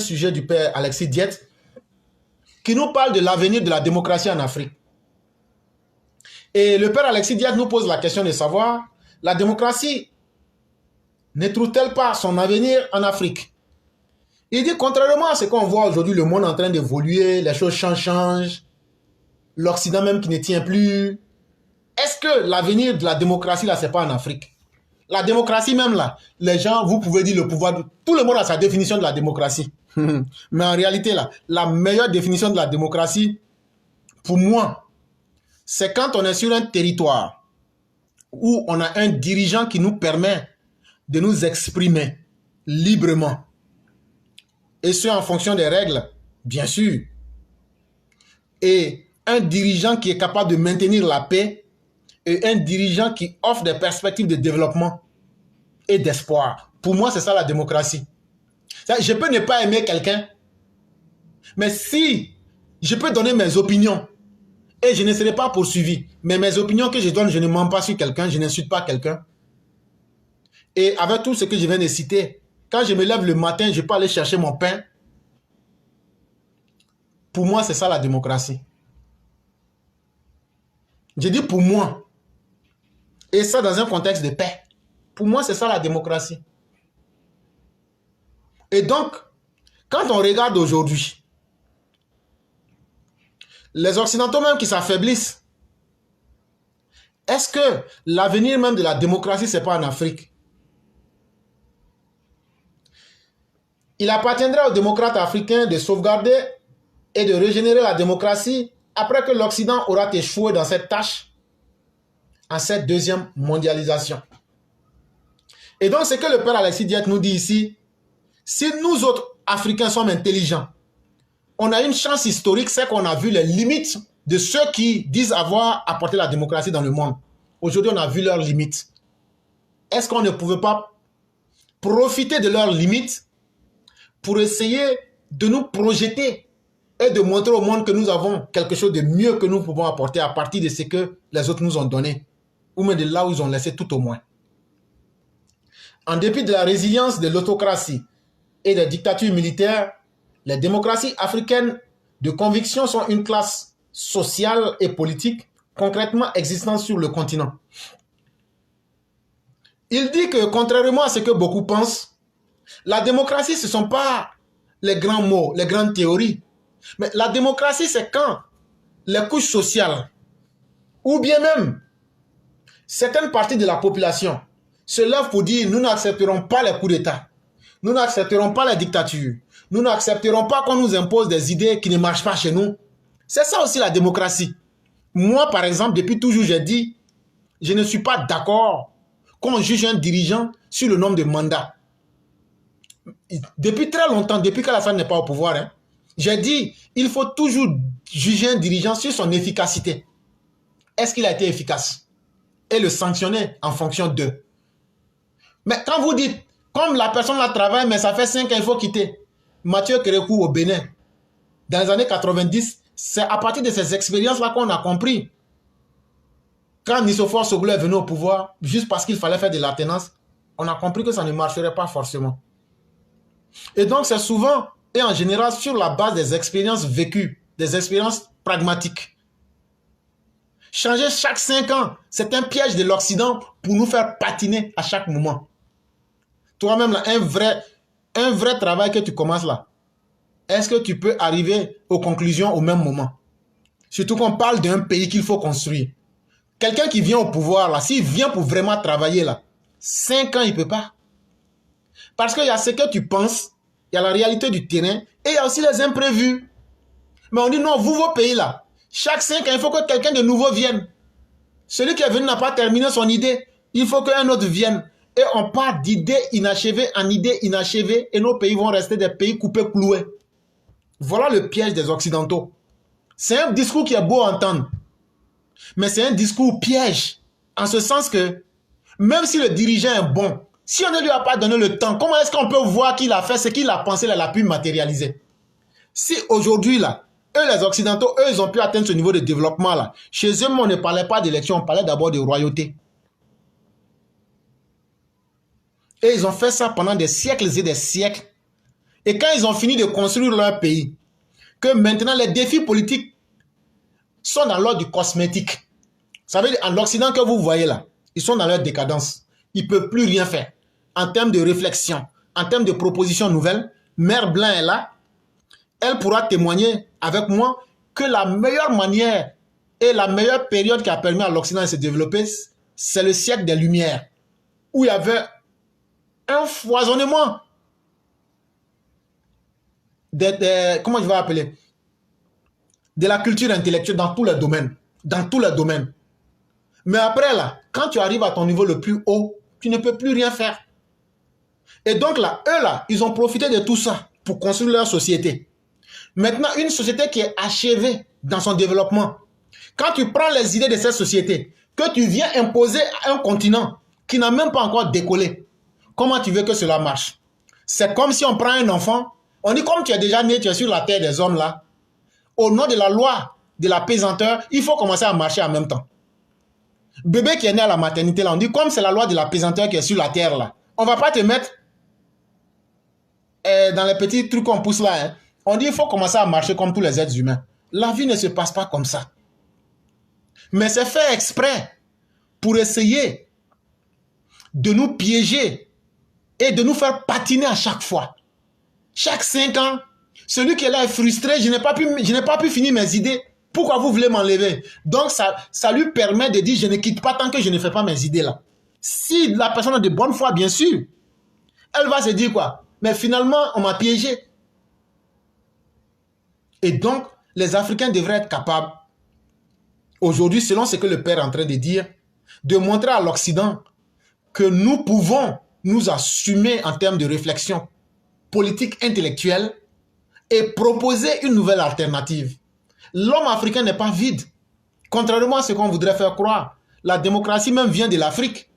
sujet du père Alexis Diet, qui nous parle de l'avenir de la démocratie en Afrique. Et le père Alexis Diet nous pose la question de savoir, la démocratie ne trouve-t-elle pas son avenir en Afrique? Il dit, contrairement à ce qu'on voit aujourd'hui, le monde en train d'évoluer, les choses changent, l'Occident même qui ne tient plus. Est-ce que l'avenir de la démocratie, là, c'est pas en Afrique? La démocratie même, là, les gens, vous pouvez dire le pouvoir, tout le monde a sa définition de la démocratie. Mais en réalité, là, la meilleure définition de la démocratie, pour moi, c'est quand on est sur un territoire où on a un dirigeant qui nous permet de nous exprimer librement. Et ce, en fonction des règles, bien sûr. Et un dirigeant qui est capable de maintenir la paix et un dirigeant qui offre des perspectives de développement et d'espoir. Pour moi, c'est ça la démocratie. Je peux ne pas aimer quelqu'un, mais si je peux donner mes opinions et je ne serai pas poursuivi, mais mes opinions que je donne, je ne mens pas sur quelqu'un, je n'insulte pas quelqu'un. Et avec tout ce que je viens de citer, quand je me lève le matin, je peux aller chercher mon pain. Pour moi, c'est ça la démocratie. Je dis pour moi. Et ça dans un contexte de paix. Pour moi, c'est ça la démocratie. Et donc, quand on regarde aujourd'hui, les Occidentaux même qui s'affaiblissent, est-ce que l'avenir même de la démocratie, c'est pas en Afrique? Il appartiendra aux démocrates africains de sauvegarder et de régénérer la démocratie après que l'Occident aura échoué dans cette tâche en cette deuxième mondialisation. Et donc, ce que le père Alexis Diet nous dit ici, si nous autres Africains sommes intelligents, on a une chance historique, c'est qu'on a vu les limites de ceux qui disent avoir apporté la démocratie dans le monde. Aujourd'hui, on a vu leurs limites. Est-ce qu'on ne pouvait pas profiter de leurs limites pour essayer de nous projeter et de montrer au monde que nous avons quelque chose de mieux que nous pouvons apporter à partir de ce que les autres nous ont donné, ou même de là où ils ont laissé tout au moins. En dépit de la résilience de l'autocratie et des dictatures militaires, les démocraties africaines de conviction sont une classe sociale et politique concrètement existante sur le continent. Il dit que, contrairement à ce que beaucoup pensent, la démocratie, ce ne sont pas les grands mots, les grandes théories. Mais la démocratie, c'est quand les couches sociales, ou bien même certaines parties de la population, se lèvent pour dire, nous n'accepterons pas les coups d'État, nous n'accepterons pas les dictatures, nous n'accepterons pas qu'on nous impose des idées qui ne marchent pas chez nous. C'est ça aussi la démocratie. Moi, par exemple, depuis toujours, j'ai dit, je ne suis pas d'accord qu'on juge un dirigeant sur le nombre de mandats. Depuis très longtemps, depuis qu'Alassane n'est pas au pouvoir, hein, j'ai dit, il faut toujours juger un dirigeant sur son efficacité. Est-ce qu'il a été efficace? Et le sanctionner en fonction d'eux. Mais quand vous dites, comme la personne là travaille, mais ça fait 5 ans, il faut quitter. Mathieu Kérékou au Bénin, dans les années 90, c'est à partir de ces expériences-là qu'on a compris. Quand Nissophore Soglo est venu au pouvoir, juste parce qu'il fallait faire de l'alternance, on a compris que ça ne marcherait pas forcément. Et donc, c'est souvent et en général sur la base des expériences vécues, des expériences pragmatiques. Changer chaque 5 ans, c'est un piège de l'Occident pour nous faire patiner à chaque moment. Toi-même, là, un vrai travail que tu commences là, est-ce que tu peux arriver aux conclusions au même moment? Surtout qu'on parle d'un pays qu'il faut construire. Quelqu'un qui vient au pouvoir là, s'il vient pour vraiment travailler là, 5 ans, il ne peut pas. Parce qu'il y a ce que tu penses, il y a la réalité du terrain et il y a aussi les imprévus. Mais on dit non, vous, vos pays là, chaque 5 ans, il faut que quelqu'un de nouveau vienne. Celui qui est venu n'a pas terminé son idée, il faut qu'un autre vienne. Et on part d'idées inachevées en idées inachevées et nos pays vont rester des pays coupés, cloués. Voilà le piège des Occidentaux. C'est un discours qui est beau à entendre, mais c'est un discours piège, en ce sens que même si le dirigeant est bon, si on ne lui a pas donné le temps, comment est-ce qu'on peut voir qu'il a fait ce qu'il a pensé, il a pu matérialiser? Si aujourd'hui, là, eux, les Occidentaux, eux, ils ont pu atteindre ce niveau de développement, là. Chez eux, on ne parlait pas d'élection, on parlait d'abord de royauté. Et ils ont fait ça pendant des siècles et des siècles. Et quand ils ont fini de construire leur pays, que maintenant les défis politiques sont dans l'ordre du cosmétique. Ça veut dire, en l'Occident que vous voyez là, ils sont dans leur décadence. Ils ne peuvent plus rien faire. En termes de réflexion, en termes de propositions nouvelles, Mère Blanc est là. Elle pourra témoigner avec moi que la meilleure manière et la meilleure période qui a permis à l'Occident de se développer, c'est le siècle des Lumières, où il y avait un foisonnement comment je vais appeler, de la culture intellectuelle dans tous les domaines. Dans tous les domaines. Mais après, là, quand tu arrives à ton niveau le plus haut, tu ne peux plus rien faire. Et donc là, eux là, ils ont profité de tout ça pour construire leur société. Maintenant, une société qui est achevée dans son développement, quand tu prends les idées de cette société, que tu viens imposer à un continent qui n'a même pas encore décollé, comment tu veux que cela marche? C'est comme si on prend un enfant, on dit comme tu es déjà né, tu es sur la terre des hommes là, au nom de la loi de la pesanteur, il faut commencer à marcher en même temps. Bébé qui est né à la maternité là, on dit comme c'est la loi de la pesanteur qui est sur la terre là, on ne va pas te mettre dans les petits trucs qu'on pousse là, hein. On dit il faut commencer à marcher comme tous les êtres humains. La vie ne se passe pas comme ça. Mais c'est fait exprès pour essayer de nous piéger et de nous faire patiner à chaque fois. Chaque 5 ans, celui qui est là est frustré, je n'ai pas pu finir mes idées. Pourquoi vous voulez m'enlever? Donc ça lui permet de dire je ne quitte pas tant que je ne fais pas mes idées là. Si la personne a de bonne foi, bien sûr, elle va se dire quoi? Mais finalement, on m'a piégé. Et donc, les Africains devraient être capables, aujourd'hui, selon ce que le père est en train de dire, de montrer à l'Occident que nous pouvons nous assumer en termes de réflexion politique intellectuelle et proposer une nouvelle alternative. L'homme africain n'est pas vide. Contrairement à ce qu'on voudrait faire croire, la démocratie même vient de l'Afrique.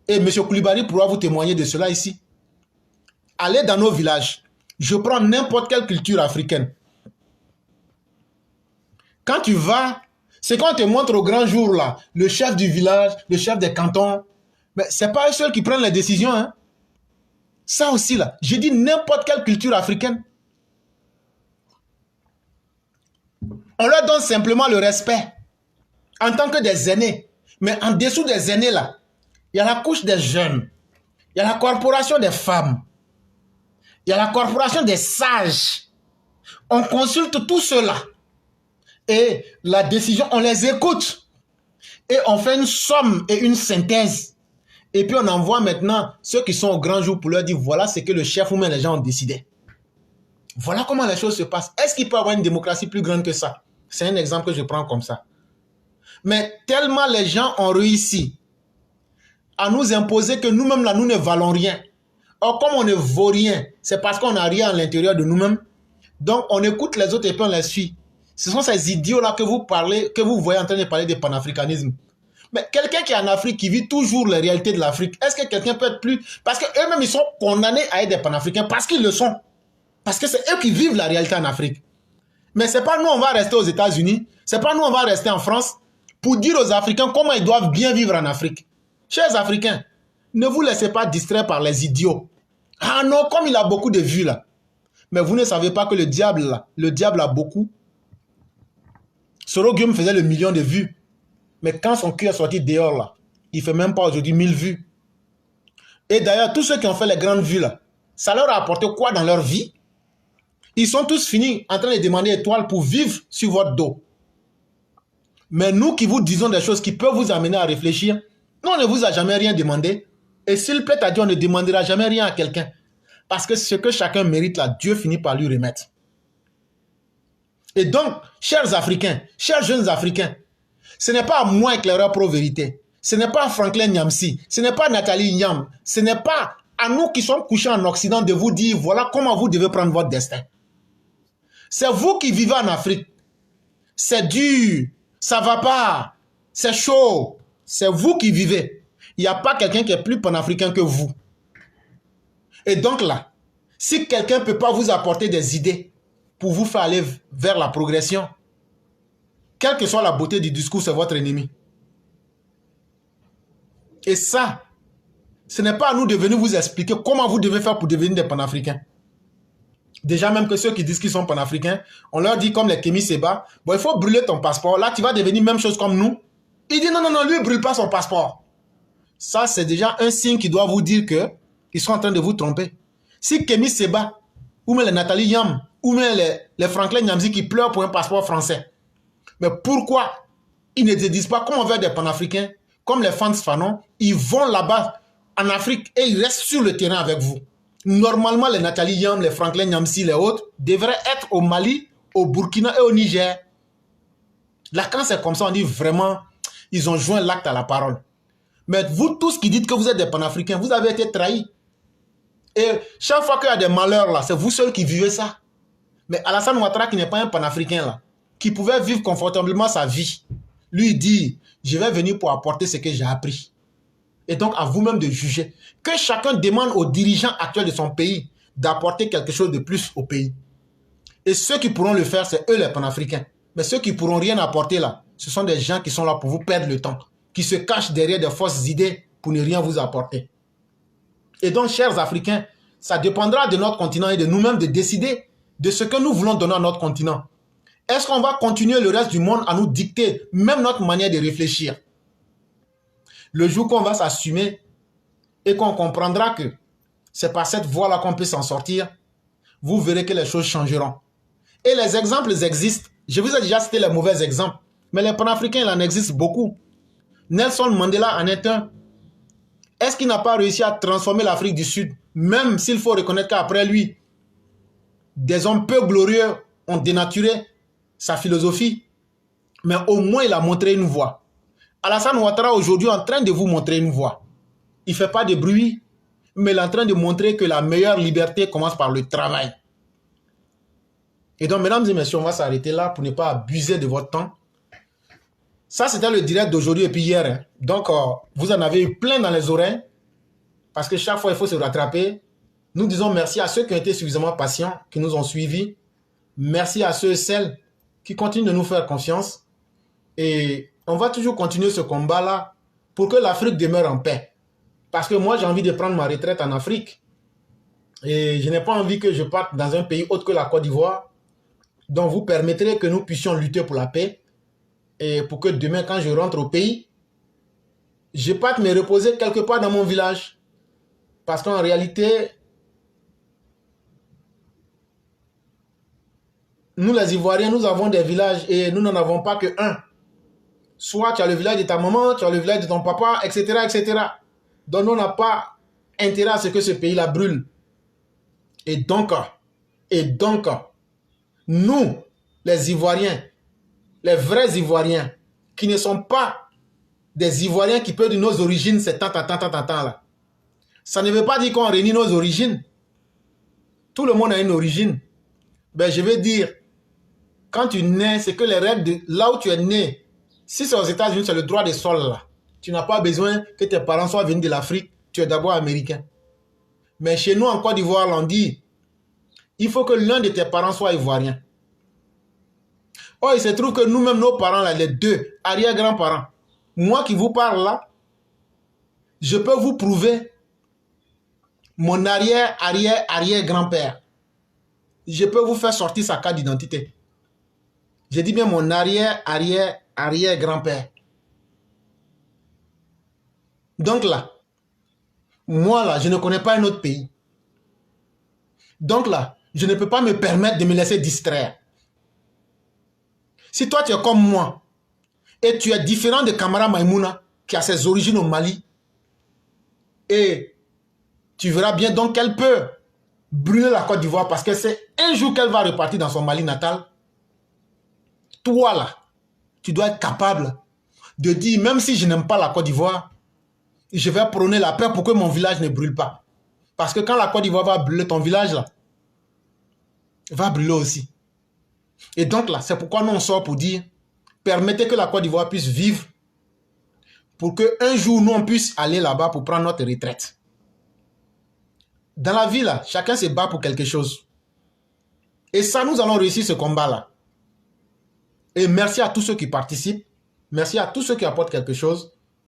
Et M. Koulibaly pourra vous témoigner de cela ici. Allez dans nos villages. Je prends n'importe quelle culture africaine. Quand tu vas, c'est quand on te montre au grand jour là, le chef du village, le chef des cantons, mais ce n'est pas eux seuls qui prennent les décisions. Hein. Ça aussi là, je dis n'importe quelle culture africaine. On leur donne simplement le respect en tant que des aînés. Mais en dessous des aînés là, il y a la couche des jeunes, il y a la corporation des femmes, il y a la corporation des sages. On consulte tout cela. Et la décision, on les écoute. Et on fait une somme et une synthèse. Et puis on envoie maintenant ceux qui sont au grand jour pour leur dire voilà ce que le chef ou même les gens ont décidé. Voilà comment les choses se passent. Est-ce qu'il peut y avoir une démocratie plus grande que ça? C'est un exemple que je prends comme ça. Mais tellement les gens ont réussi à nous imposer que nous-mêmes là, nous ne valons rien. Or, comme on ne vaut rien, c'est parce qu'on n'a rien à l'intérieur de nous-mêmes. Donc, on écoute les autres et puis on les suit. Ce sont ces idiots-là que vous parlez, que vous voyez en train de parler de panafricanisme. Mais quelqu'un qui est en Afrique, qui vit toujours les réalités de l'Afrique, est-ce que quelqu'un peut être plus... Parce qu'eux-mêmes, ils sont condamnés à être des panafricains parce qu'ils le sont. Parce que c'est eux qui vivent la réalité en Afrique. Mais ce n'est pas nous, on va rester aux États-Unis. Ce n'est pas nous, on va rester en France pour dire aux Africains comment ils doivent bien vivre en Afrique. Chers Africains, ne vous laissez pas distraire par les idiots. Ah non, comme il a beaucoup de vues là. Mais vous ne savez pas que le diable a beaucoup. Soro Guillaume faisait le million de vues. Mais quand son cul est sorti dehors là, il ne fait même pas aujourd'hui 1000 vues. Et d'ailleurs, tous ceux qui ont fait les grandes vues là, ça leur a apporté quoi dans leur vie? Ils sont tous finis en train de demander étoiles pour vivre sur votre dos. Mais nous qui vous disons des choses qui peuvent vous amener à réfléchir, nous on ne vous a jamais rien demandé. Et s'il plaît à Dieu, on ne demandera jamais rien à quelqu'un. Parce que ce que chacun mérite là, Dieu finit par lui remettre. Et donc, chers Africains, chers jeunes Africains, ce n'est pas à moi éclaireur pro-vérité. Ce n'est pas à Franklin Nyamsi. Ce n'est pas à Nathalie Nyam. Ce n'est pas à nous qui sommes couchés en Occident de vous dire voilà comment vous devez prendre votre destin. C'est vous qui vivez en Afrique. C'est dur. Ça va pas. C'est chaud. C'est vous qui vivez. Il n'y a pas quelqu'un qui est plus panafricain que vous. Et donc là, si quelqu'un ne peut pas vous apporter des idées pour vous faire aller vers la progression, quelle que soit la beauté du discours, c'est votre ennemi. Et ça, ce n'est pas à nous de venir vous expliquer comment vous devez faire pour devenir des panafricains. Déjà, même que ceux qui disent qu'ils sont panafricains, on leur dit comme les Kémy Séba, bon, il faut brûler ton passeport. Là, tu vas devenir même chose comme nous. Il dit non, non, non, lui, il ne brûle pas son passeport. Ça, c'est déjà un signe qui doit vous dire qu'ils sont en train de vous tromper. Si Kémy Séba, ou même les Nathalie Yam, ou même les Franklin Nyamzi qui pleurent pour un passeport français, mais pourquoi ils ne te disent pas, comme on veut des panafricains, comme les fans Fanon, ils vont là-bas en Afrique et ils restent sur le terrain avec vous. Normalement, les Nathalie Yam, les Franklin Nyamsi, les autres, devraient être au Mali, au Burkina et au Niger. Là, quand c'est comme ça, on dit vraiment, ils ont joint l'acte à la parole. Mais vous tous qui dites que vous êtes des panafricains, vous avez été trahis. Et chaque fois qu'il y a des malheurs là, c'est vous seuls qui vivez ça. Mais Alassane Ouattara, qui n'est pas un panafricain là, qui pouvait vivre confortablement sa vie, lui dit, je vais venir pour apporter ce que j'ai appris. Et donc à vous-même de juger. Que chacun demande aux dirigeants actuels de son pays d'apporter quelque chose de plus au pays. Et ceux qui pourront le faire, c'est eux les panafricains. Mais ceux qui ne pourront rien apporter là, ce sont des gens qui sont là pour vous perdre le temps, qui se cachent derrière des fausses idées pour ne rien vous apporter. Et donc, chers Africains, ça dépendra de notre continent et de nous-mêmes de décider de ce que nous voulons donner à notre continent. Est-ce qu'on va continuer le reste du monde à nous dicter même notre manière de réfléchir? Le jour qu'on va s'assumer et qu'on comprendra que c'est par cette voie-là qu'on peut s'en sortir, vous verrez que les choses changeront. Et les exemples existent. Je vous ai déjà cité les mauvais exemples, mais les panafricains, il en existe beaucoup. Nelson Mandela en est un. Est-ce qu'il n'a pas réussi à transformer l'Afrique du Sud, même s'il faut reconnaître qu'après lui, des hommes peu glorieux ont dénaturé sa philosophie, mais au moins il a montré une voie. Alassane Ouattara aujourd'hui est en train de vous montrer une voie. Il ne fait pas de bruit, mais il est en train de montrer que la meilleure liberté commence par le travail. Et donc, mesdames et messieurs, on va s'arrêter là pour ne pas abuser de votre temps. Ça, c'était le direct d'aujourd'hui et puis hier. Hein. Donc, vous en avez eu plein dans les oreilles, parce que chaque fois, il faut se rattraper. Nous disons merci à ceux qui ont été suffisamment patients, qui nous ont suivis. Merci à ceux et celles qui continuent de nous faire confiance. Et on va toujours continuer ce combat-là pour que l'Afrique demeure en paix. Parce que moi, j'ai envie de prendre ma retraite en Afrique. Et je n'ai pas envie que je parte dans un pays autre que la Côte d'Ivoire. Donc, vous permettrez que nous puissions lutter pour la paix. Et pour que demain, quand je rentre au pays, je parte me reposer quelque part dans mon village. Parce qu'en réalité, nous les Ivoiriens, nous avons des villages et nous n'en avons pas que un. Soit tu as le village de ta maman, tu as le village de ton papa, etc., etc. Donc, on n'a pas intérêt à ce que ce pays-là brûle. Et donc, nous, les Ivoiriens, les vrais Ivoiriens, qui ne sont pas des Ivoiriens qui peuvent dire nos origines, c'est tant là. Ça ne veut pas dire qu'on renie nos origines. Tout le monde a une origine. Ben, je veux dire, quand tu nais, c'est que les règles de là où tu es né, si c'est aux États-Unis, c'est le droit des sols là. Tu n'as pas besoin que tes parents soient venus de l'Afrique. Tu es d'abord américain. Mais chez nous, en Côte d'Ivoire, on dit, il faut que l'un de tes parents soit ivoirien. Oh, il se trouve que nous-mêmes, nos parents, là, les deux, arrière-grands-parents, moi qui vous parle là, je peux vous prouver mon arrière-arrière-arrière-grand-père. Je peux vous faire sortir sa carte d'identité. Je dis bien mon arrière-arrière-arrière-grand-père. Donc là, moi là, je ne connais pas un autre pays. Donc là, je ne peux pas me permettre de me laisser distraire. Si toi tu es comme moi, et tu es différent de Camara Maïmouna, qui a ses origines au Mali, et tu verras bien donc qu'elle peut brûler la Côte d'Ivoire parce que c'est un jour qu'elle va repartir dans son Mali natal. Toi là, tu dois être capable de dire, même si je n'aime pas la Côte d'Ivoire, je vais prôner la paix pour que mon village ne brûle pas. Parce que quand la Côte d'Ivoire va brûler, ton village là, va brûler aussi. Et donc là, c'est pourquoi nous on sort pour dire, permettez que la Côte d'Ivoire puisse vivre pour qu'un jour nous on puisse aller là-bas pour prendre notre retraite. Dans la vie là, chacun se bat pour quelque chose. Et ça, nous allons réussir ce combat là. Et merci à tous ceux qui participent. Merci à tous ceux qui apportent quelque chose.